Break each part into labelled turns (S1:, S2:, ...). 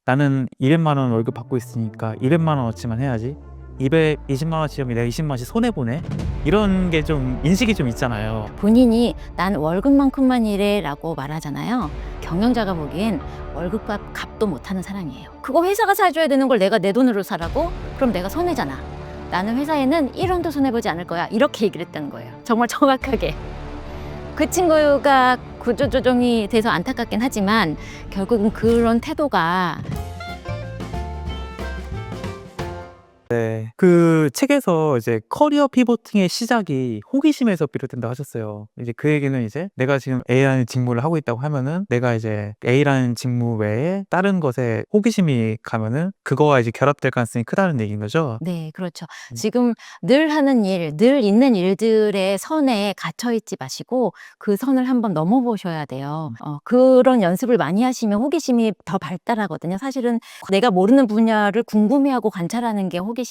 S1: 나는 200만 원 월급 받고 있으니까 200만 원어치만 해야지 220만 원어치면 내가 20만 원씩 손해보네? 이런 게 좀 인식이 좀 있잖아요.
S2: 본인이 난 월급만큼만 일해 라고 말하잖아요. 경영자가 보기엔 월급값 값도 못하는 사람이에요. 그거 회사가 사줘야 되는 걸 내가 내 돈으로 사라고? 그럼 내가 손해잖아. 나는 회사에는 1원도 손해보지 않을 거야. 이렇게 얘기를 했다는 거예요. 정말 정확하게. 그 친구가 구조조정이 돼서 안타깝긴 하지만 결국은 그런 태도가
S1: 네. 그 책에서 이제 커리어 피보팅의 시작이 호기심에서 비롯된다고 하셨어요. 이제 그 얘기는 이제 내가 지금 A라는 직무를 하고 있다고 하면은 내가 이제 A라는 직무 외에 다른 것에 호기심이 가면은 그거와 이제 결합될 가능성이 크다는 얘기인 거죠.
S2: 네, 그렇죠. 지금 늘 하는 일, 늘 있는 일들의 선에 갇혀 있지 마시고 그 선을 한번 넘어보셔야 돼요. 그런 연습을 많이 하시면 호기심이 더 발달하거든요. 사실은 내가 모르는 분야를 궁금해하고 관찰하는 게 호기심인데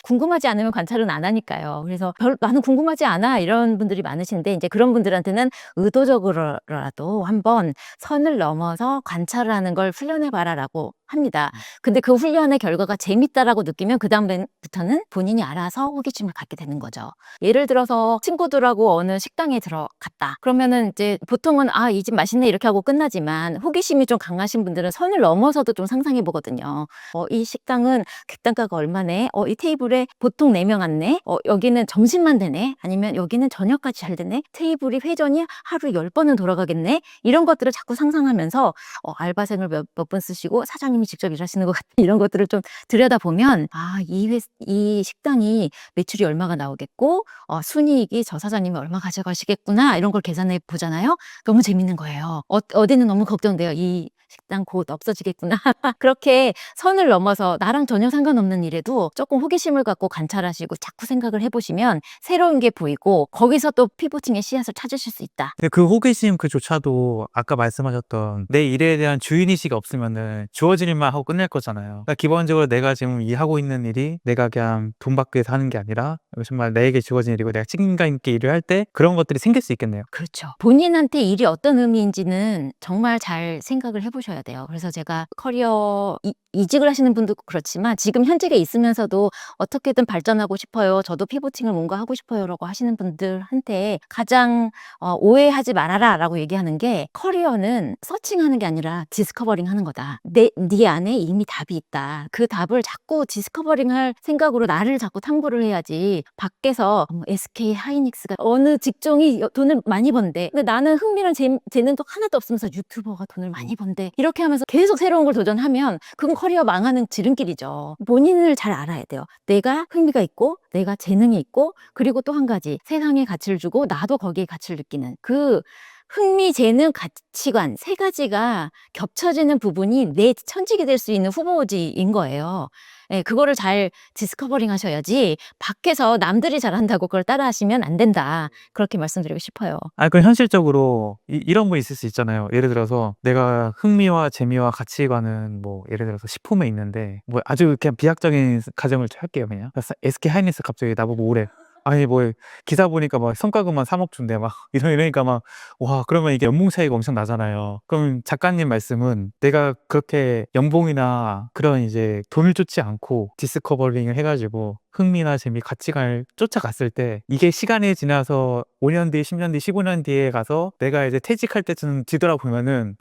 S2: 궁금하지 않으면 관찰은 안 하니까요. 그래서 나는 궁금하지 않아 이런 분들이 많으신데 이제 그런 분들한테는 의도적으로라도 한번 선을 넘어서 관찰을 하는 걸 훈련해 봐라라고 합니다. 근데 그 훈련의 결과가 재밌다라고 느끼면 그다음부터는 본인이 알아서 호기심을 갖게 되는 거죠. 예를 들어서 친구들하고 어느 식당에 들어갔다. 그러면은 이제 보통은 이 집 맛있네 이렇게 하고 끝나지만 호기심이 좀 강하신 분들은 선을 넘어서도 좀 상상해 보거든요. 이 식당은 객단가가 얼마네? 이 테이블에 보통 4명 앉네? 여기는 점심만 되네? 아니면 여기는 저녁까지 잘 되네? 테이블이 회전이 하루 10번은 돌아가겠네? 이런 것들을 자꾸 상상하면서 알바생을 몇 분 쓰시고 사장님이 직접 일하시는 것 같은 이런 것들을 좀 들여다보면 이 식당이 매출이 얼마가 나오겠고 순이익이 저 사장님이 얼마 가져가시겠구나 이런 걸 계산해 보잖아요. 너무 재밌는 거예요. 어디는 너무 걱정돼요. 이 식당 곧 없어지겠구나. 그렇게 선을 넘어서 나랑 전혀 상관없는 일에도 조금 호기심을 갖고 관찰하시고 자꾸 생각을 해보시면 새로운 게 보이고 거기서 또 피보팅의 씨앗을 찾으실 수 있다.
S1: 근데 그 호기심 그조차도 아까 말씀하셨던 내 일에 대한 주인의식이 없으면은 주어진 일만 하고 끝낼 거잖아요. 그러니까 기본적으로 내가 지금 하고 있는 일이 내가 그냥 돈 받기 위해서 하는 게 아니라 정말 내게 주어진 일이고 내가 책임감 있게 일을 할 때 그런 것들이 생길 수 있겠네요.
S2: 그렇죠. 본인한테 일이 어떤 의미인지는 정말 잘 생각을 해보셔야 돼요. 그래서 제가 커리어 이직을 하시는 분도 그렇지만 지금 현직에 있으면서도 어떻게든 발전하고 싶어요. 저도 피보팅을 뭔가 하고 싶어요라고 하시는 분들한테 가장 오해하지 말아라 라고 얘기하는 게 커리어는 서칭하는 게 아니라 디스커버링 하는 거다. 네 안에 이미 답이 있다. 그 답을 자꾸 디스커버링 할 생각으로 나를 자꾸 탐구를 해야지 밖에서 SK 하이닉스가 어느 직종이 돈을 많이 번대. 근데 나는 흥미랑 재능도 하나도 없으면서 유튜버가 돈을 많이 번대. 이렇게 하면서 계속 새로운 걸 도전하면 그건 커리어 망하는 지름길이죠. 본인을 잘 알아야 돼요. 내가 흥미가 있고 내가 재능이 있고 그리고 또 한 가지 세상에 가치를 주고 나도 거기에 가치를 느끼는 그 흥미, 재능, 가치관 3가지가 겹쳐지는 부분이 내 천직이 될 수 있는 후보지인 거예요. 예, 그거를 잘 디스커버링 하셔야지 밖에서 남들이 잘한다고 그걸 따라 하시면 안 된다. 그렇게 말씀드리고 싶어요.
S1: 그럼 현실적으로 이런 거 있을 수 있잖아요. 예를 들어서 내가 흥미와 재미와 가치관은 뭐 예를 들어서 식품에 있는데 뭐 아주 그냥 비약적인 가정을 할게요. 그냥 SK 하이닉스 갑자기 나보고 오래 아니 뭐 기사 보니까 막 성과급만 3억 준대 막 이러니까 막 와 그러면 이게 연봉 차이가 엄청 나잖아요. 그럼 작가님 말씀은 내가 그렇게 연봉이나 그런 이제 돈을 쫓지 않고 디스커버링을 해가지고 흥미나 재미, 가치관을 쫓아갔을 때 이게 시간이 지나서 5년 뒤, 10년 뒤, 15년 뒤에 가서 내가 이제 퇴직할 때쯤 뒤돌아보면은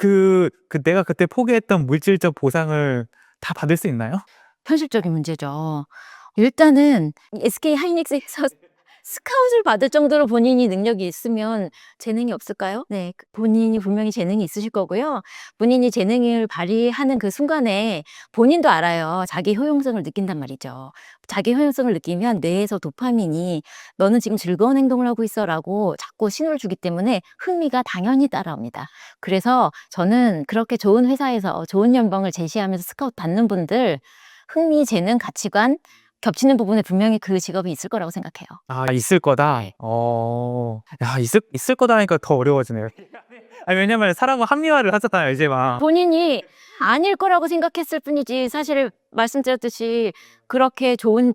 S1: 내가 그때 포기했던 물질적 보상을 다 받을 수 있나요?
S2: 현실적인 문제죠. 일단은 SK 하이닉스에서 스카웃을 받을 정도로 본인이 능력이 있으면 재능이 없을까요? 네, 본인이 분명히 재능이 있으실 거고요. 본인이 재능을 발휘하는 그 순간에 본인도 알아요. 자기 효용성을 느낀단 말이죠. 자기 효용성을 느끼면 뇌에서 도파민이 너는 지금 즐거운 행동을 하고 있어라고 자꾸 신호를 주기 때문에 흥미가 당연히 따라옵니다. 그래서 저는 그렇게 좋은 회사에서 좋은 연봉을 제시하면서 스카웃 받는 분들 흥미, 재능, 가치관 겹치는 부분에 분명히 그 직업이 있을 거라고 생각해요.
S1: 있을 거다.
S2: 네.
S1: 야, 있을 거다 하니까 더 어려워지네요. 왜냐면 사람은 합리화를 하잖아요, 이제 막.
S2: 본인이 아닐 거라고 생각했을 뿐이지 사실 말씀드렸듯이 그렇게 좋은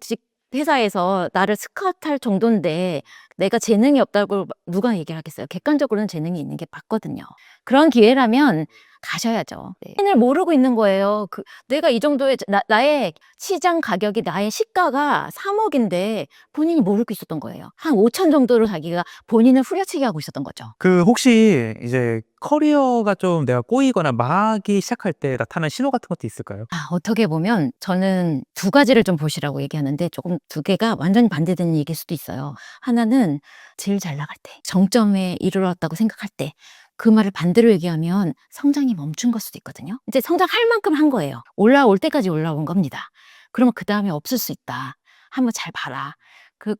S2: 회사에서 나를 스카우트할 정도인데 내가 재능이 없다고 누가 얘기를 하겠어요. 객관적으로는 재능이 있는 게 맞거든요. 그런 기회라면 가셔야죠. 네. 을 모르고 있는 거예요. 내가 이 정도의 나의 시장 가격이 나의 시가가 3억인데 본인이 모르고 있었던 거예요. 한 5천 정도로 자기가 본인을 후려치기 하고 있었던 거죠.
S1: 그 혹시 이제 커리어가 좀 내가 꼬이거나 망하기 시작할 때 나타나는 신호 같은 것도 있을까요?
S2: 어떻게 보면 저는 두 가지를 좀 보시라고 얘기하는데 조금 두 개가 완전히 반대되는 얘기일 수도 있어요. 하나는 제일 잘 나갈 때, 정점에 이르렀다고 생각할 때, 그 말을 반대로 얘기하면 성장이 멈춘 걸 수도 있거든요. 이제 성장할 만큼 한 거예요. 올라올 때까지 올라온 겁니다. 그러면 그 다음에 없을 수 있다. 한번 잘 봐라.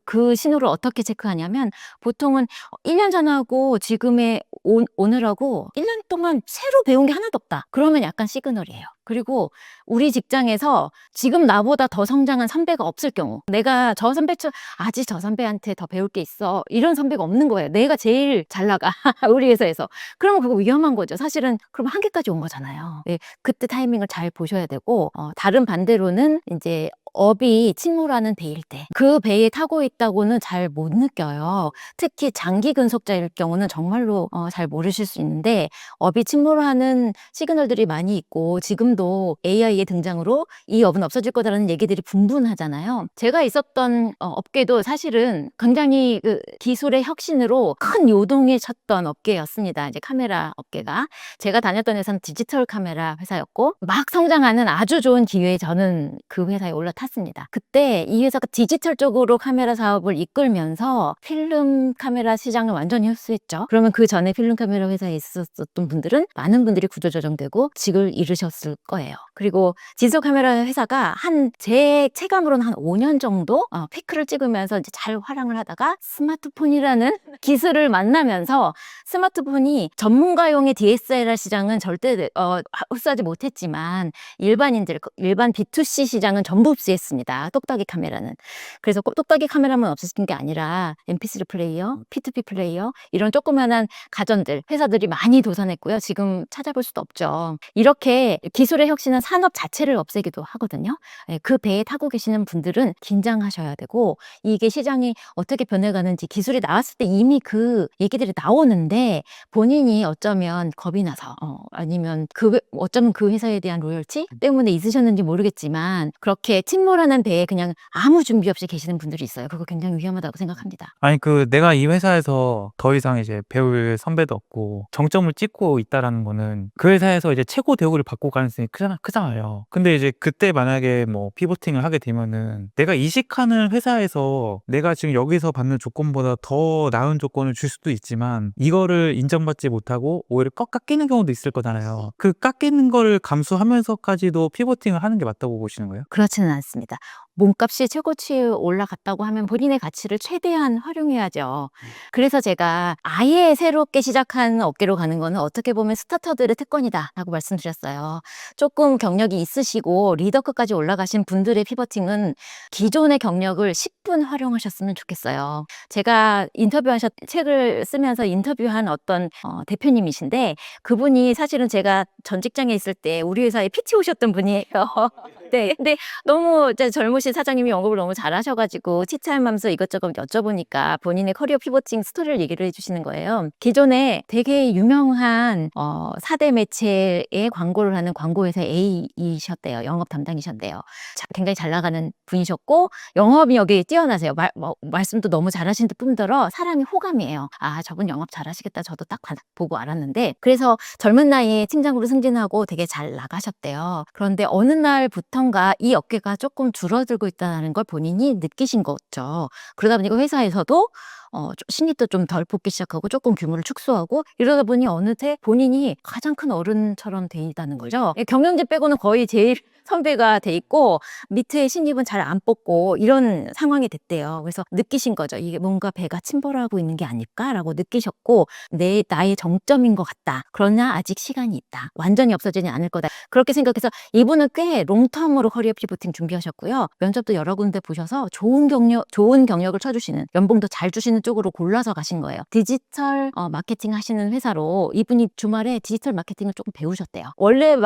S2: 그 신호를 어떻게 체크하냐면 보통은 1년 전하고 지금의 오늘하고 1년 동안 새로 배운 게 하나도 없다. 그러면 약간 시그널이에요. 그리고 우리 직장에서 지금 나보다 더 성장한 선배가 없을 경우, 내가 아직 저 선배한테 더 배울 게 있어, 이런 선배가 없는 거예요. 내가 제일 잘 나가 우리 회사에서. 그러면 그거 위험한 거죠. 사실은 그럼 한계까지 온 거잖아요. 네, 그때 타이밍을 잘 보셔야 되고, 다른 반대로는 이제 업이 침몰하는 배일 때, 그 배에 타고 있다고는 잘 못 느껴요. 특히 장기 근속자일 경우는 정말로 잘 모르실 수 있는데, 업이 침몰하는 시그널들이 많이 있고 지금도 AI의 등장으로 이 업은 없어질 거다라는 얘기들이 분분하잖아요. 제가 있었던 업계도 사실은 굉장히 그 기술의 혁신으로 큰 요동에 쳤던 업계였습니다. 이제 카메라 업계가. 제가 다녔던 회사는 디지털 카메라 회사였고 막 성장하는 아주 좋은 기회에 저는 그 회사에 올라탔습니다. 그때 이 회사가 디지털 쪽으로 카메라 사업을 이끌면서 필름 카메라 시장을 완전히 흡수했죠. 그러면 그 전에 필름 카메라 회사에 있었던 분들은 많은 분들이 구조조정되고 직을 잃으셨을 거예요. 그리고 디지털 카메라 회사가 제 체감으로는 한 5년 정도 피크를 찍으면서 이제 잘 활황을 하다가 스마트폰이라는 기술을 만나면서 스마트폰이 전문가용의 DSLR 시장은 절대 흡수하지 못했지만 일반 B2C 시장은 전부 흡수했습니다. 똑딱이 카메라는. 그래서 똑딱이 카메라만 없어진 게 아니라 MP3 플레이어, P2P 플레이어 이런 조그만한 가전들, 회사들이 많이 도산했고요. 지금 찾아볼 수도 없죠. 이렇게 기술의 혁신은 산업 자체를 없애기도 하거든요. 그 배에 타고 계시는 분들은 긴장하셔야 되고 이게 시장이 어떻게 변해가는지 기술이 나왔을 때 이미 그 얘기들이 나오는데 본인이 어쩌면 겁이 나서 아니면 어쩌면 그 회사에 대한 로열티 때문에 있으셨는지 모르겠지만 그렇게 침몰하는 배에 그냥 아무 준비 없이 계시는 분들이 있어요. 그거 굉장히 위험하다고 생각합니다.
S1: 아니 내가 이 회사에서 더 이상 이제 배울 선배도 없고 정점을 찍고 있다라는 거는 그 회사에서 이제 최고 대우를 받고 가능성이 크잖아요. 근데 이제 그때 만약에 뭐 피보팅을 하게 되면은 내가 이직하는 회사에서 내가 지금 여기서 받는 조건보다 더 나은 조건을 줄 수도 있지만 이거를 인정받지 못하고 오히려 깎이는 경우도 있을 거잖아요. 그 깎이는 거를 감수하면서까지도 피보팅을 하는 게 맞다고 보시는 거예요?
S2: 그렇지는 않습니다. 몸값이 최고치에 올라갔다고 하면 본인의 가치를 최대한 활용해야죠. 그래서 제가 아예 새롭게 시작하는 업계로 가는 거는 어떻게 보면 스타터들의 특권이다라고 말씀드렸어요. 조금 경력이 있으시고 리더급까지 올라가신 분들의 피버팅은 기존의 경력을 10분 활용하셨으면 좋겠어요. 제가 책을 쓰면서 인터뷰한 어떤 대표님이신데 그분이 사실은 제가 전 직장에 있을 때 우리 회사에 PT 오셨던 분이에요. 네, 근데 너무 이제 젊으신 사장님이 영업을 너무 잘하셔가지고 치차하면서 이것저것 여쭤보니까 본인의 커리어 피보팅 스토리를 얘기를 해주시는 거예요. 기존에 되게 유명한 4대 매체의 광고를 하는 광고회사 A이셨대요. 영업 담당이셨대요. 굉장히 잘 나가는 분이셨고 영업력이 뛰어나세요. 말씀도 너무 잘하시는 뿐더러 사람이 호감이에요. 아, 저분 영업 잘하시겠다. 저도 딱 보고 알았는데 그래서 젊은 나이에 팀장으로 승진하고 되게 잘 나가셨대요. 그런데 어느 날부턴가 이 어깨가 조금 줄어들고 있다는 걸 본인이 느끼신 거죠. 그러다 보니까 회사에서도 신입도 좀 덜 뽑기 시작하고 조금 규모를 축소하고 이러다 보니 어느새 본인이 가장 큰 어른처럼 돼 있다는 거죠. 경영진 빼고는 거의 제일 선배가 돼 있고 밑에 신입은 잘 안 뽑고 이런 상황이 됐대요. 그래서 느끼신 거죠. 이게 뭔가 배가 침몰하고 있는 게 아닐까라고 느끼셨고 나의 정점인 것 같다. 그러나 아직 시간이 있다. 완전히 없어지지 않을 거다. 그렇게 생각해서 이분은 꽤 롱텀으로 커리어 피보팅 준비하셨고요. 면접도 여러 군데 보셔서 좋은 경력을 쳐주시는 연봉도 잘 주시는 쪽으로 골라서 가신 거예요. 디지털 마케팅 하시는 회사로 이분이 주말에 디지털 마케팅을 조금 배우셨대요. 원래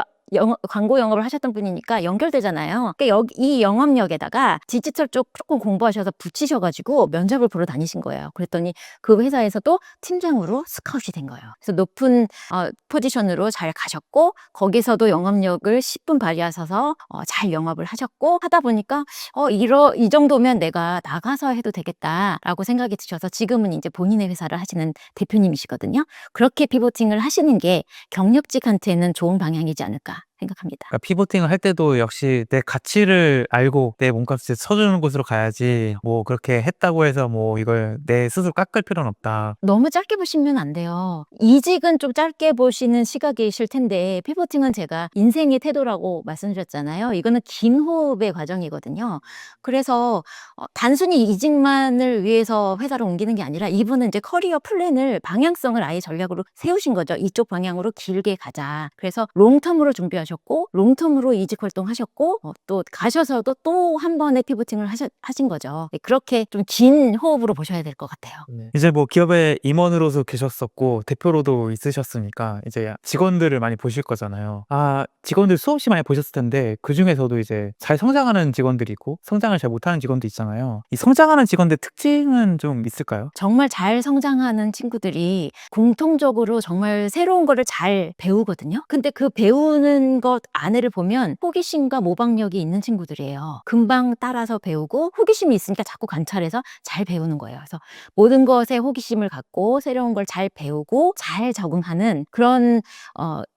S2: 광고 영업을 하셨던 분이니까 연결되잖아요. 그러니까 이 영업력에다가 디지털 쪽 조금 공부하셔서 붙이셔가지고 면접을 보러 다니신 거예요. 그랬더니 그 회사에서도 팀장으로 스카웃이 된 거예요. 그래서 높은 포지션으로 잘 가셨고 거기서도 영업력을 10분 발휘하셔서 잘 영업을 하셨고 하다 보니까 이 정도면 내가 나가서 해도 되겠다라고 생각이 드셔서 지금은 이제 본인의 회사를 하시는 대표님이시거든요. 그렇게 피보팅을 하시는 게 경력직한테는 좋은 방향이지 않을까 생각합니다.
S1: 그러니까 피보팅을 할 때도 역시 내 가치를 알고 내 몸값을 쳐주는 곳으로 가야지 뭐 그렇게 했다고 해서 뭐 이걸 내 스스로 깎을 필요는 없다.
S2: 너무 짧게 보시면 안 돼요. 이직은 좀 짧게 보시는 시각이실 텐데 피보팅은 제가 인생의 태도라고 말씀드렸잖아요. 이거는 긴 호흡의 과정이거든요. 그래서 단순히 이직만을 위해서 회사를 옮기는 게 아니라 이분은 이제 커리어 플랜을 방향성을 아예 전략으로 세우신 거죠. 이쪽 방향으로 길게 가자. 그래서 롱텀으로 준비하셨고 롱텀으로 이직 활동하셨고 또 가셔서도 또 한 번의 피보팅을 하신 거죠. 네, 그렇게 좀 긴 호흡으로 보셔야 될 것 같아요.
S1: 이제 뭐 기업의 임원으로서 계셨었고 대표로도 있으셨으니까 이제 직원들을 많이 보실 거잖아요. 직원들 수없이 많이 보셨을 텐데 그 중에서도 이제 잘 성장하는 직원들이 있고 성장을 잘 못하는 직원도 있잖아요. 이 성장하는 직원들 특징은 좀 있을까요?
S2: 정말 잘 성장하는 친구들이 공통적으로 정말 새로운 거를 잘 배우거든요. 근데 그 배우는 것 안에를 보면 호기심과 모방력이 있는 친구들이에요. 금방 따라서 배우고 호기심이 있으니까 자꾸 관찰해서 잘 배우는 거예요. 그래서 모든 것에 호기심을 갖고 새로운 걸 잘 배우고 잘 적응하는 그런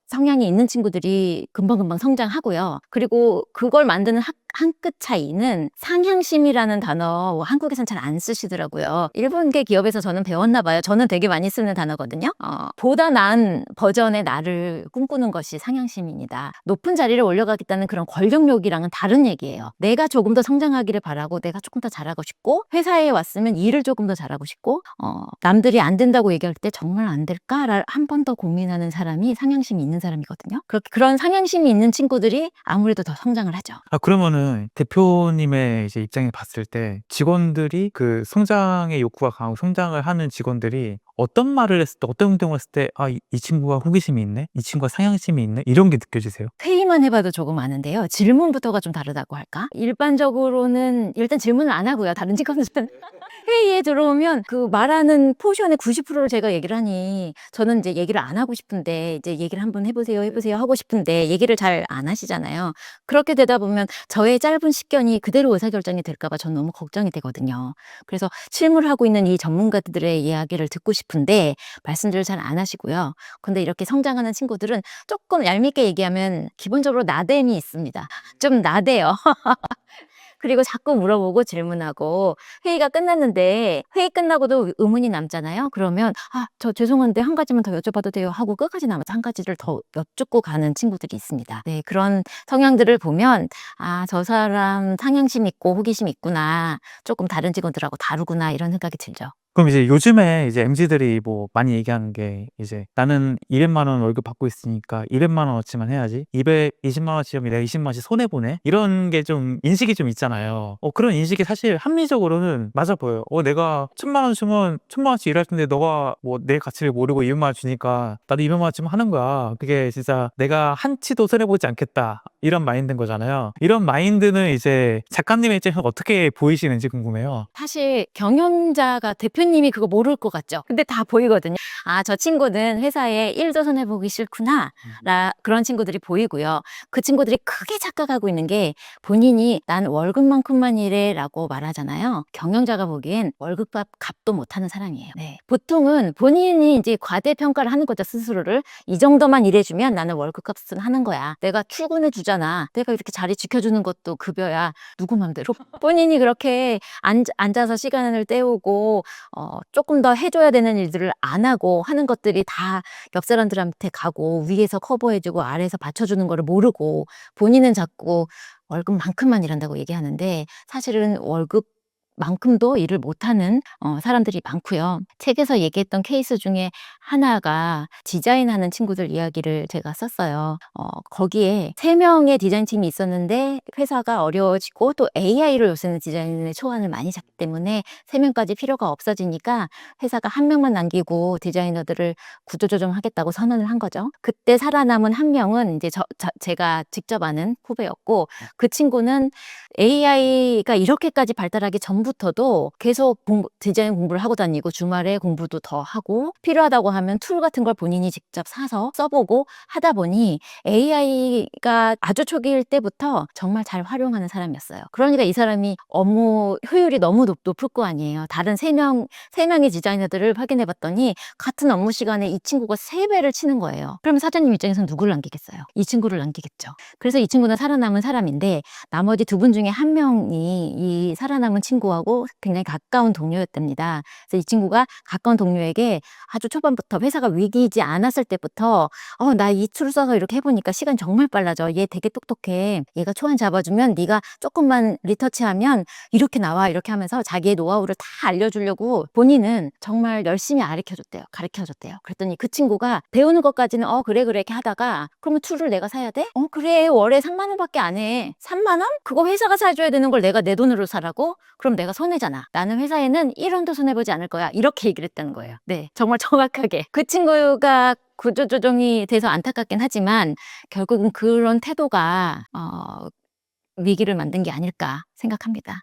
S2: 성향이 있는 친구들이 금방금방 성장하고요. 그리고 그걸 만드는 한 끗 차이는 상향심이라는 단어 한국에선 잘 안 쓰시더라고요. 일본계 기업에서 저는 배웠나 봐요. 저는 되게 많이 쓰는 단어거든요. 보다 나은 버전의 나를 꿈꾸는 것이 상향심입니다. 높은 자리를 올려가겠다는 그런 권력욕이랑은 다른 얘기예요. 내가 조금 더 성장하기를 바라고 내가 조금 더 잘하고 싶고 회사에 왔으면 일을 조금 더 잘하고 싶고 남들이 안 된다고 얘기할 때 정말 안 될까를 한 번 더 고민하는 사람이 상향심이 있는 사람이거든요. 그런 상향심이 있는 친구들이 아무래도 더 성장을 하죠.
S1: 그러면은 대표님의 이제 입장에 봤을 때 직원들이 그 성장의 욕구가 강하고 성장을 하는 직원들이 어떤 말을 했을 때 어떤 행동을 했을 때 이 친구가 호기심이 있네? 이 친구가 상향심이 있네? 이런 게 느껴지세요?
S2: 회의만 해봐도 조금 아는데요. 질문부터가 좀 다르다고 할까? 일반적으로는 일단 질문을 안 하고요. 다른 직원들은 회의에 들어오면 그 말하는 포션의 90%를 제가 얘기를 하니 저는 이제 얘기를 안 하고 싶은데 이제 얘기를 한번 해보세요 하고 싶은데 얘기를 잘 안 하시잖아요. 그렇게 되다 보면 저의 짧은 식견이 그대로 의사결정이 될까봐 전 너무 걱정이 되거든요. 그래서 실무를 하고 있는 이 전문가들의 이야기를 듣고 싶은데 말씀들을 잘 안 하시고요. 근데 이렇게 성장하는 친구들은 조금 얄밉게 얘기하면 기본적으로 나댐이 있습니다. 좀 나대요. 그리고 자꾸 물어보고 질문하고 회의가 끝났는데 회의 끝나고도 의문이 남잖아요. 그러면 저 죄송한데 한 가지만 더 여쭤봐도 돼요 하고 끝까지 남아서 한 가지를 더 여쭙고 가는 친구들이 있습니다. 네, 그런 성향들을 보면 저 사람 상향심 있고 호기심 있구나. 조금 다른 직원들하고 다르구나 이런 생각이 들죠.
S1: 그럼 이제 요즘에 이제 MZ들이 뭐 많이 얘기하는 게 이제 나는 200만 원 월급 받고 있으니까 200만 원어치만 해야지 220만 원치면 내가 20만 원씩 손해보네? 이런 게 좀 인식이 좀 있잖아요. 그런 인식이 사실 합리적으로는 맞아 보여요. 내가 1000만 원 주면 1000만 원씩 일할 텐데 너가 뭐 내 가치를 모르고 200만 원 주니까 나도 200만 원쯤 하는 거야. 그게 진짜 내가 한 치도 손해보지 않겠다. 이런 마인드인 거잖아요. 이런 마인드는 이제 작가님의 입장에서 어떻게 보이시는지 궁금해요.
S2: 사실 경영자가 대표님이 그거 모를 것 같죠. 근데 다 보이거든요. 저 친구는 회사에 일도 손해보기 싫구나. 그런 친구들이 보이고요. 그 친구들이 크게 착각하고 있는 게 본인이 난 월급만큼만 일해 라고 말하잖아요. 경영자가 보기엔 월급값 값도 못하는 사람이에요. 네. 보통은 본인이 이제 과대평가를 하는 거죠. 스스로를. 이 정도만 일해주면 나는 월급값은 하는 거야. 내가 출근해 주잖아. 내가 이렇게 자리 지켜주는 것도 급여야. 누구 맘대로. 본인이 그렇게 앉아서 시간을 때우고 조금 더 해줘야 되는 일들을 안 하고 하는 것들이 다 옆 사람들한테 가고 위에서 커버해주고 아래에서 받쳐주는 거를 모르고 본인은 자꾸 월급만큼만 일한다고 얘기하는데 사실은 월급 만큼도 일을 못하는 사람들이 많고요. 책에서 얘기했던 케이스 중에 하나가 디자인하는 친구들 이야기를 제가 썼어요. 거기에 3명의 디자인팀이 있었는데 회사가 어려워지고 또 AI로 요새는 디자인의 초안을 많이 잡기 때문에 3명까지 필요가 없어지니까 회사가 1명만 남기고 디자이너들을 구조조정하겠다고 선언을 한 거죠. 그때 살아남은 1명은 이제 제가 직접 아는 후배였고, 그 친구는 AI가 이렇게까지 발달하기 전부터도 계속 디자인 공부를 하고 다니고 주말에 공부도 더 하고 필요하다고 하면 툴 같은 걸 본인이 직접 사서 써보고 하다 보니 AI가 아주 초기일 때부터 정말 잘 활용하는 사람이었어요. 그러니까 이 사람이 업무 효율이 너무 높을 거 아니에요. 다른 3명의 디자이너들을 확인해 봤더니 같은 업무 시간에 이 친구가 3배를 치는 거예요. 그러면 사장님 입장에서는 누구를 남기겠어요? 이 친구를 남기겠죠. 그래서 이 친구는 살아남은 사람인데 나머지 2분 중에 1명이 이 살아남은 친구하고 굉장히 가까운 동료였답니다. 그래서 이 친구가 가까운 동료에게 아주 초반부터 회사가 위기이지 않았을 때부터 나 이 툴 써서 이렇게 해보니까 시간 정말 빨라져. 얘 되게 똑똑해. 얘가 초안 잡아주면 네가 조금만 리터치하면 이렇게 나와. 이렇게 하면서 자기의 노하우를 다 알려주려고 본인은 정말 열심히 가르쳐줬대요. 그랬더니 그 친구가 배우는 것까지는 그래 이렇게 하다가 그러면 툴을 내가 사야 돼? 그래 월에 3만 원밖에 안 해. 3만 원? 그거 회사가 사줘야 되는 걸 내가 내 돈으로 사라고? 그럼 내가 손해잖아. 나는 회사에는 1원도 손해보지 않을 거야. 이렇게 얘기를 했다는 거예요. 네, 정말 정확하게. 그 친구가 구조조정이 돼서 안타깝긴 하지만 결국은 그런 태도가 위기를 만든 게 아닐까 생각합니다.